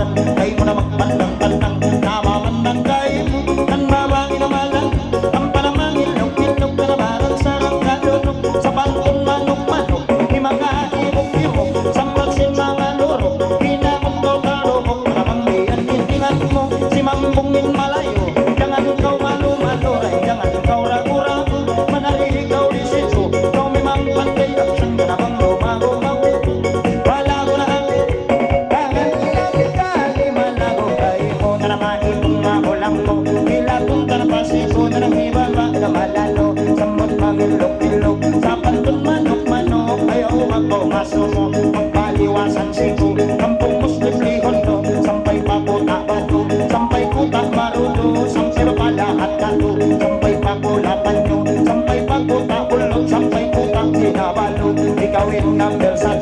mawagan, kayo mo na magpandang-pandang, namamandang kayo mo, nang mabangin na malang, ang palamang ilog-ilog na nabaran sa ranggalunok, sa bangkong manok-manok, ni mga ibog-ibog, sa magsin mga lurok, pinamong daw karubok, maramang diyan tintingan mo, si mambungin malayo, jangan ikaw malu-maluray, jangan ikaw ragu-ragu, manarili ikaw disito, ikaw memang pandai aksang ganabang lumago-mago. Sa pantun manok-manok ayaw magpumaso mo magpaliwasan siko kampung muslim lihon do sampai paputa bato sampai kutak marudo sampai mapalahat kato sampai pagulapan nyo sampai pagkuta ulog sampai kutak sinabalo ikawin number 1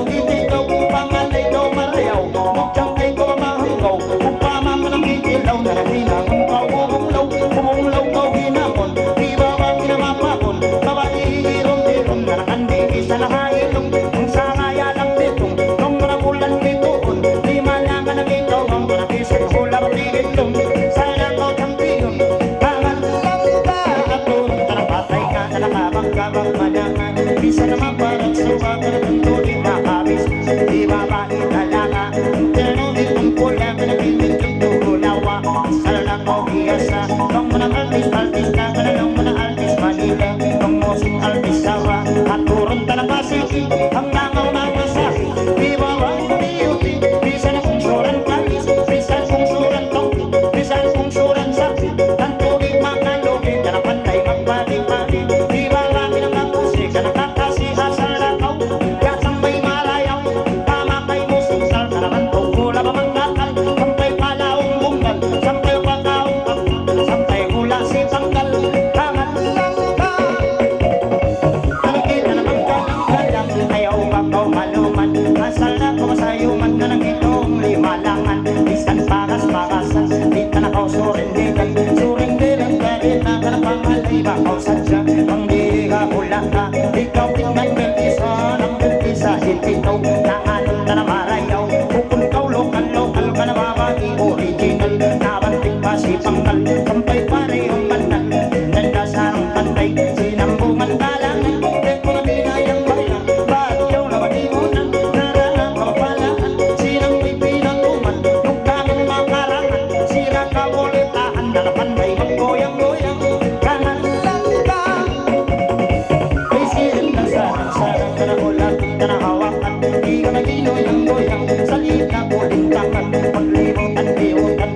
itigaw pangalay daw marayaw mugjang kay ko mamahanggaw upama mo ng ikilaw na nahinang ikaw umunglaw kau hinapon di bawang kinamapapon kawaihirong-hirong na nakandigi sa lahayilong kung sa kaya lang ditong nung nabulan ditoon di malangan na ikaw ang nagising ulang tigitong sana ko champion pangal lang ka atong tanang patay ka na nakabang-kabang manangan bisa na maparang sa wakar ng tuloy makabis di babae talaga tinanong itong pula pinagigit yung tuhulawa sana lang ko biyasa nung manang artis ka kananong manang artis Manila nung musing artis sawa at turun tanang pasiki ang langaw na masaki di bawang kumiyuti bisa na kung suran kalis bisa kung suran tongki bisa kung suran saksi ang tuloy makalugi na napantay magpati-pati di bawang pinangakusi ka nakakasiha sa lakaw kasang may malayaw tama kay musing sal na naman tungkula mamangakal sampay palaong bunggal sampay pagkaong sampay hula si tanggal tangan lang ka nakikita naman ka ng galang ayaw makaw maluman asal na kumasayuman ka ng itong limalangan iskan pakas-pakasan di ka nakaw surindigan surindigan ka rin na ka ng pangalay bakaw sadya ang di ka hula ka ikaw tingnan belisa ng belisa ititaw na anong ka na marayaw kukun kaw lokal ka na babagi original nabanting pa si pangkal sampay parehong bandan nanda sarang pantay sinambungan kalangan kung mo na binayang bayan bagyaw na banimunan naranang kapalaan sinang may pinatuman nung kaming makarangan sira kabulitahan na napantay maggoyang-goyang kanan lang ka may sirin na sarang ka na ulat ka na hawakan di ka na ginoyang-goyang salita kuling tangan paglimutan-limutan